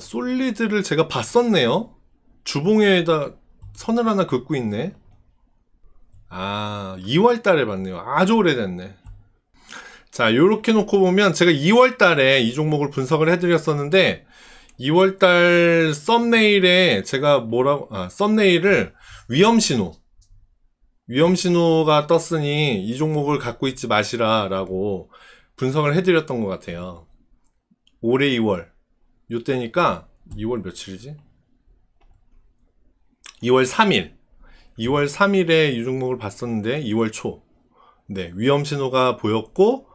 솔리드를 제가 봤었네요. 주봉에다 선을 하나 긋고 있네. 2월 달에 봤네요. 아주 오래됐네. 자, 요렇게 놓고 보면 제가 2월 달에 이 종목을 분석을 해드렸었는데 2월 달 썸네일에 제가 썸네일을 위험신호가 떴으니 이 종목을 갖고 있지 마시라 라고 분석을 해드렸던 것 같아요. 올해 2월 요때니까 2월 며칠이지? 2월 3일에 이 종목을 봤었는데 2월 초 네, 위험신호가 보였고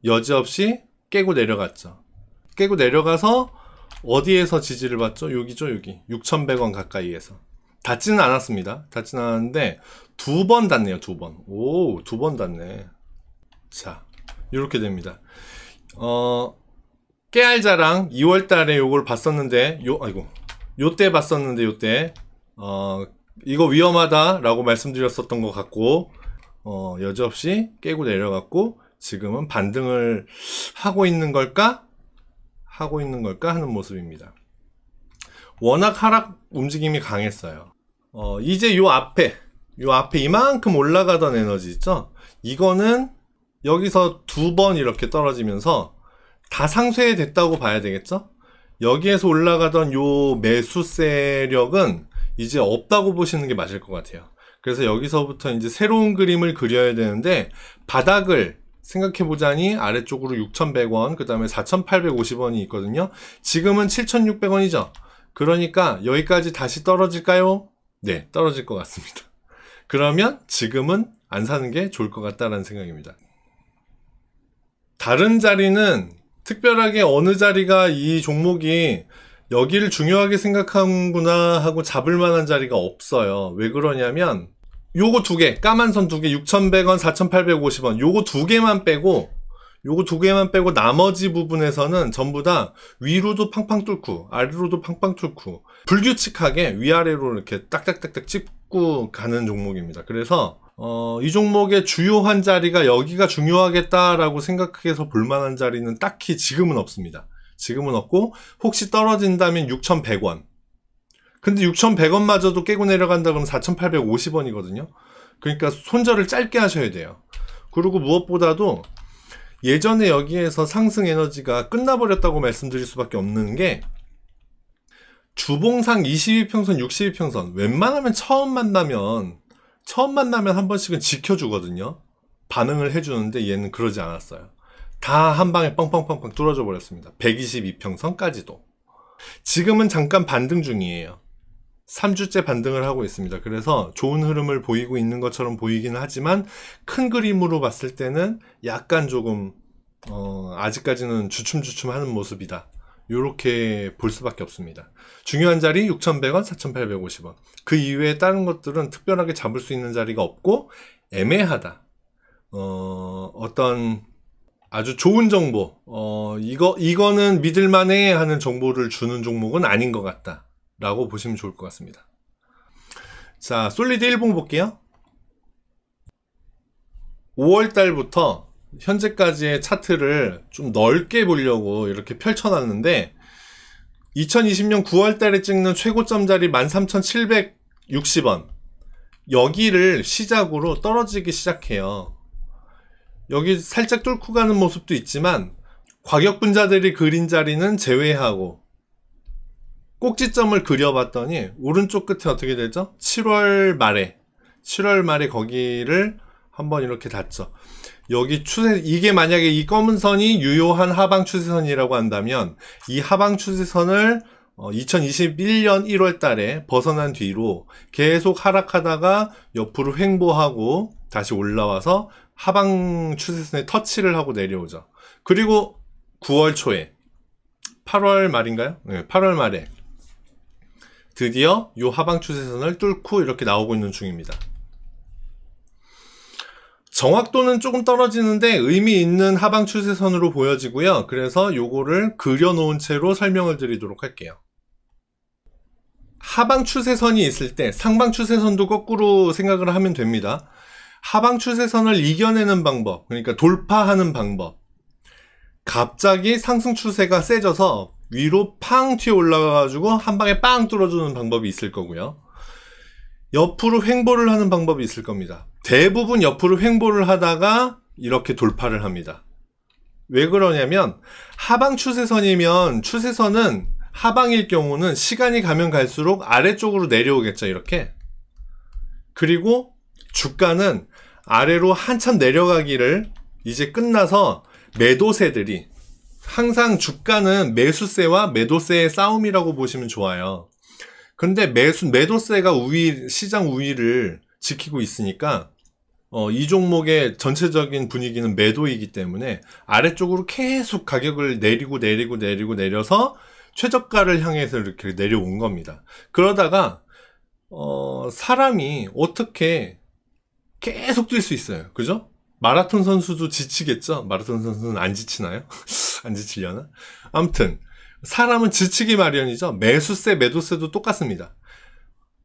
여지없이 깨고 내려갔죠. 깨고 내려가서 어디에서 지지를 받죠? 여기죠, 여기 6,100원 가까이에서 닿지는 않았습니다. 닿지는 않았는데 두 번 닿네요. 두 번 닿네. 자, 이렇게 됩니다. 깨알자랑 2월달에 요걸 봤었는데 요때 봤었는데 요때 이거 위험하다 라고 말씀드렸었던 것 같고 여지없이 깨고 내려갔고 지금은 반등을 하고 있는 걸까 하는 모습입니다. 워낙 하락 움직임이 강했어요. 이제 요 앞에 이만큼 올라가던 에너지 있죠? 이거는 여기서 두 번 이렇게 떨어지면서 다 상쇄됐다고 봐야 되겠죠? 여기에서 올라가던 요 매수 세력은 이제 없다고 보시는 게 맞을 것 같아요. 그래서 여기서부터 이제 새로운 그림을 그려야 되는데 바닥을 생각해보자니 아래쪽으로 6,100원 그 다음에 4,850원이 있거든요. 지금은 7,600원이죠. 그러니까 여기까지 다시 떨어질까요? 네, 떨어질 것 같습니다. 그러면 지금은 안 사는 게 좋을 것 같다라는 생각입니다. 다른 자리는 특별하게 어느 자리가 이 종목이 여기를 중요하게 생각하는구나 하고 잡을 만한 자리가 없어요. 왜 그러냐면 요거 두 개, 까만 선 두 개, 6,100원, 4,850원 요거 두 개만 빼고 나머지 부분에서는 전부 다 위로도 팡팡 뚫고 아래로도 팡팡 뚫고 불규칙하게 위아래로 이렇게 딱딱딱딱 찍고 가는 종목입니다. 그래서 이 종목의 주요한 자리가 여기가 중요하겠다라고 생각해서 볼만한 자리는 딱히 지금은 없습니다. 지금은 없고 혹시 떨어진다면 6,100원. 근데 6,100원마저도 깨고 내려간다 그러면 4,850원이거든요. 그러니까 손절을 짧게 하셔야 돼요. 그리고 무엇보다도 예전에 여기에서 상승 에너지가 끝나버렸다고 말씀드릴 수밖에 없는 게 주봉상 22평선, 62평선 웬만하면 처음 만나면 한 번씩은 지켜주거든요. 반응을 해주는데 얘는 그러지 않았어요. 다 한 방에 뻥뻥뻥뻥 뚫어져 버렸습니다. 122평선까지도. 지금은 잠깐 반등 중이에요. 3주째 반등을 하고 있습니다. 그래서 좋은 흐름을 보이고 있는 것처럼 보이긴 하지만 큰 그림으로 봤을 때는 약간 조금 아직까지는 주춤주춤하는 모습이다. 요렇게 볼 수밖에 없습니다. 중요한 자리 6,100원, 4,850원. 그 이외에 다른 것들은 특별하게 잡을 수 있는 자리가 없고 애매하다. 어떤 아주 좋은 정보, 이거는 믿을만해 하는 정보를 주는 종목은 아닌 것 같다 라고 보시면 좋을 것 같습니다. 자, 솔리드 1봉 볼게요. 5월달부터 현재까지의 차트를 좀 넓게 보려고 이렇게 펼쳐놨는데 2020년 9월달에 찍는 최고점 자리 13,760원 여기를 시작으로 떨어지기 시작해요. 여기 살짝 뚫고 가는 모습도 있지만 과격분자들이 그린 자리는 제외하고 꼭지점을 그려봤더니 오른쪽 끝에 어떻게 되죠? 7월 말에 거기를 한번 이렇게 닿죠. 여기 추세, 이게 만약에 이 검은 선이 유효한 하방 추세선이라고 한다면 이 하방 추세선을 2021년 1월 달에 벗어난 뒤로 계속 하락하다가 옆으로 횡보하고 다시 올라와서 하방 추세선에 터치를 하고 내려오죠. 그리고 9월 초에 8월 말인가요? 네, 8월 말에 드디어 이 하방 추세선을 뚫고 이렇게 나오고 있는 중입니다. 정확도는 조금 떨어지는데 의미 있는 하방 추세선으로 보여지고요. 그래서 요거를 그려놓은 채로 설명을 드리도록 할게요. 하방 추세선이 있을 때 상방 추세선도 거꾸로 생각을 하면 됩니다. 하방 추세선을 이겨내는 방법, 그러니까 돌파하는 방법. 갑자기 상승 추세가 세져서 위로 팡 튀어 올라가가지고 한 방에 빵 뚫어주는 방법이 있을 거고요. 옆으로 횡보를 하는 방법이 있을 겁니다. 대부분 옆으로 횡보를 하다가 이렇게 돌파를 합니다. 왜 그러냐면 하방 추세선이면 추세선은 하방일 경우는 시간이 가면 갈수록 아래쪽으로 내려오겠죠. 이렇게. 그리고 주가는 아래로 한참 내려가기를 이제 끝나서 매도세들이 항상 주가는 매수세와 매도세의 싸움이라고 보시면 좋아요. 근데 매도세가 시장 우위를 지키고 있으니까 이 종목의 전체적인 분위기는 매도이기 때문에 아래쪽으로 계속 가격을 내려서 최저가를 향해서 이렇게 내려온 겁니다. 그러다가 사람이 어떻게 계속 뛸 수 있어요. 그죠? 마라톤 선수도 지치겠죠? 마라톤 선수는 안 지치나요? 안 지치려나? 아무튼 사람은 지치기 마련이죠. 매수세, 매도세도 똑같습니다.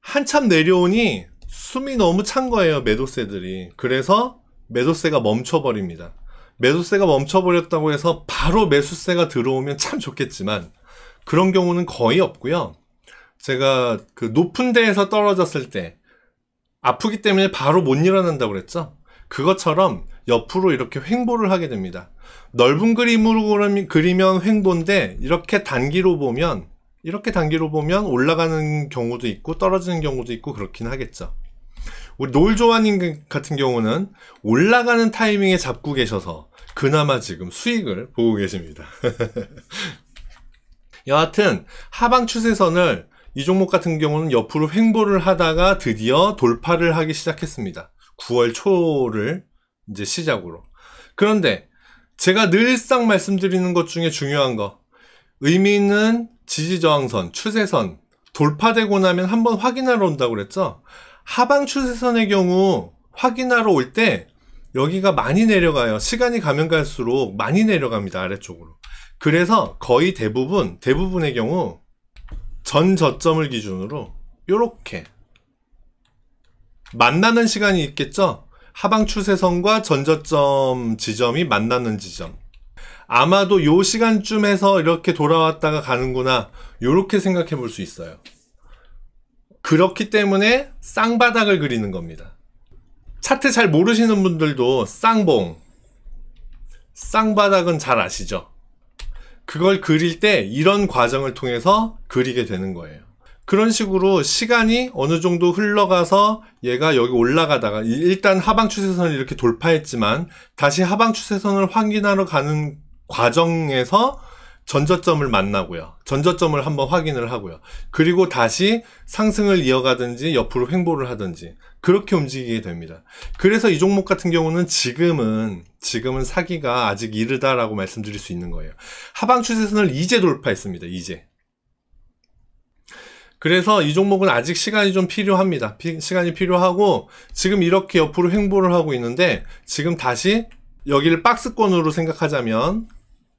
한참 내려오니 숨이 너무 찬 거예요. 매도세들이. 그래서 매도세가 멈춰버립니다. 매도세가 멈춰버렸다고 해서 바로 매수세가 들어오면 참 좋겠지만 그런 경우는 거의 없고요. 제가 그 높은 데에서 떨어졌을 때 아프기 때문에 바로 못 일어난다고 그랬죠. 그것처럼 옆으로 이렇게 횡보를 하게 됩니다. 넓은 그림으로 그리면 횡보인데 이렇게 단기로 보면 올라가는 경우도 있고 떨어지는 경우도 있고 그렇긴 하겠죠. 우리 노을조아님 같은 경우는 올라가는 타이밍에 잡고 계셔서 그나마 지금 수익을 보고 계십니다. 여하튼 하방 추세선을 이 종목 같은 경우는 옆으로 횡보를 하다가 드디어 돌파를 하기 시작했습니다. 9월 초를 이제 시작으로. 그런데 제가 늘상 말씀드리는 것 중에 중요한 거, 의미 있는 지지저항선, 추세선 돌파되고 나면 한번 확인하러 온다고 그랬죠. 하방 추세선의 경우 확인하러 올 때 여기가 많이 내려가요. 시간이 가면 갈수록 많이 내려갑니다. 아래쪽으로. 그래서 거의 대부분의 경우 전 저점을 기준으로 요렇게 만나는 시간이 있겠죠. 하방 추세선과 전저점 지점이 만나는 지점. 아마도 요 시간쯤에서 이렇게 돌아왔다가 가는구나. 요렇게 생각해 볼 수 있어요. 그렇기 때문에 쌍바닥을 그리는 겁니다. 차트 잘 모르시는 분들도 쌍바닥은 잘 아시죠? 그걸 그릴 때 이런 과정을 통해서 그리게 되는 거예요. 그런 식으로 시간이 어느 정도 흘러가서 얘가 여기 올라가다가 일단 하방 추세선을 이렇게 돌파했지만 다시 하방 추세선을 확인하러 가는 과정에서 전저점을 만나고요. 전저점을 한번 확인을 하고요. 그리고 다시 상승을 이어가든지 옆으로 횡보를 하든지 그렇게 움직이게 됩니다. 그래서 이 종목 같은 경우는 지금은 사기가 아직 이르다라고 말씀드릴 수 있는 거예요. 하방 추세선을 이제 돌파했습니다. 이제. 그래서 이 종목은 아직 시간이 좀 필요합니다. 시간이 필요하고 지금 이렇게 옆으로 횡보를 하고 있는데 지금 다시 여기를 박스권으로 생각하자면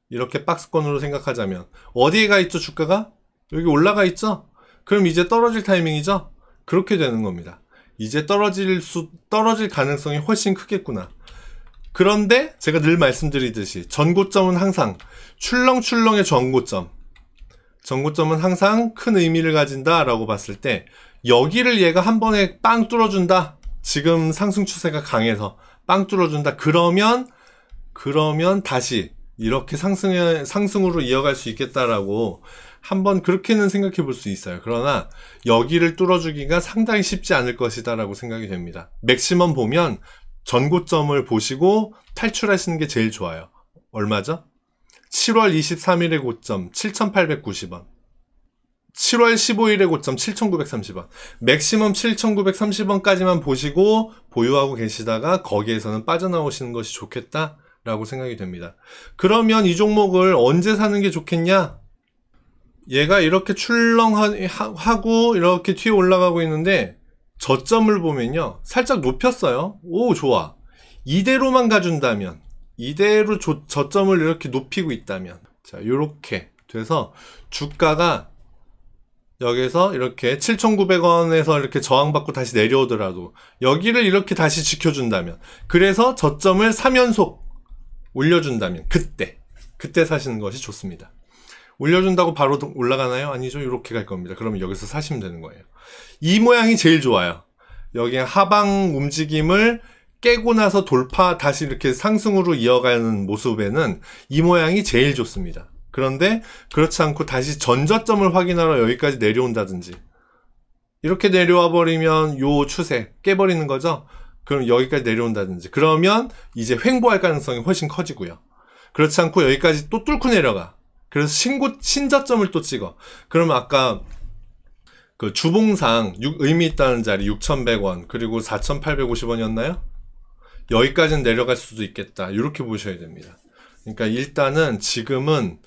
이렇게 박스권으로 생각하자면 어디에 가 있죠? 주가가? 여기 올라가 있죠? 그럼 이제 떨어질 타이밍이죠? 그렇게 되는 겁니다. 이제 떨어질 가능성이 훨씬 크겠구나. 그런데 제가 늘 말씀드리듯이 전고점은 항상 출렁출렁의 전고점은 항상 큰 의미를 가진다라고 봤을 때 여기를 얘가 한 번에 빵 뚫어준다. 지금 상승 추세가 강해서 빵 뚫어준다. 그러면 다시 이렇게 상승으로 이어갈 수 있겠다라고 한번 그렇게는 생각해 볼 수 있어요. 그러나 여기를 뚫어주기가 상당히 쉽지 않을 것이다 라고 생각이 됩니다. 맥시멈 보면 전고점을 보시고 탈출하시는 게 제일 좋아요. 얼마죠? 7월 23일의 고점 7,890원, 7월 15일의 고점 7,930원, 맥시멈 7,930원까지만 보시고 보유하고 계시다가 거기에서는 빠져나오시는 것이 좋겠다 라고 생각이 됩니다. 그러면 이 종목을 언제 사는 게 좋겠냐? 얘가 이렇게 출렁하고 이렇게 튀어 올라가고 있는데 저점을 보면요 살짝 높였어요. 오, 좋아. 이대로만 가준다면, 이대로 저점을 이렇게 높이고 있다면, 자, 요렇게 돼서 주가가 여기서 이렇게 7,900원에서 이렇게 저항받고 다시 내려오더라도 여기를 이렇게 다시 지켜준다면, 그래서 저점을 3연속 올려준다면 그때 사시는 것이 좋습니다. 올려준다고 바로 올라가나요? 아니죠. 이렇게 갈 겁니다. 그러면 여기서 사시면 되는 거예요. 이 모양이 제일 좋아요. 여기 하방 움직임을 깨고 나서 돌파 다시 이렇게 상승으로 이어가는 모습에는 이 모양이 제일 좋습니다. 그런데 그렇지 않고 다시 전저점을 확인하러 여기까지 내려온다든지 이렇게 내려와 버리면 요 추세 깨버리는 거죠. 그럼 여기까지 내려온다든지 그러면 이제 횡보할 가능성이 훨씬 커지고요. 그렇지 않고 여기까지 또 뚫고 내려가. 그래서 신저점을 또 찍어. 그러면 아까 그 주봉상 의미 있다는 자리 6,100원 그리고 4,850원이었나요? 여기까지는 내려갈 수도 있겠다. 이렇게 보셔야 됩니다. 그러니까 일단은 지금은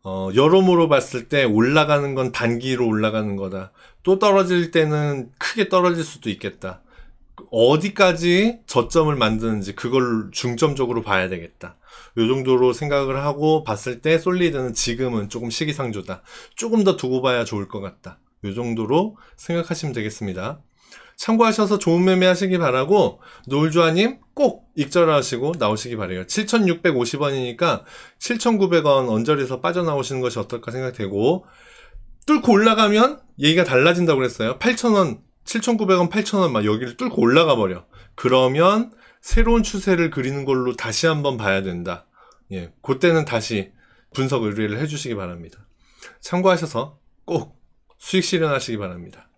여러모로 봤을 때 올라가는 건 단기로 올라가는 거다. 또 떨어질 때는 크게 떨어질 수도 있겠다. 어디까지 저점을 만드는지 그걸 중점적으로 봐야 되겠다. 요 정도로 생각을 하고 봤을 때 솔리드는 지금은 조금 시기상조다. 조금 더 두고 봐야 좋을 것 같다. 요 정도로 생각하시면 되겠습니다. 참고하셔서 좋은 매매 하시기 바라고 노을주아님 꼭 익절하시고 나오시기 바래요. 7,650원이니까 7,900원 언저리에서 빠져나오시는 것이 어떨까 생각되고 뚫고 올라가면 얘기가 달라진다고 그랬어요. 8,000원 7,900원 8,000원 막 여기를 뚫고 올라가 버려. 그러면 새로운 추세를 그리는 걸로 다시 한번 봐야 된다. 예, 그때는 다시 분석 의뢰를 해주시기 바랍니다. 참고하셔서 꼭 수익 실현하시기 바랍니다.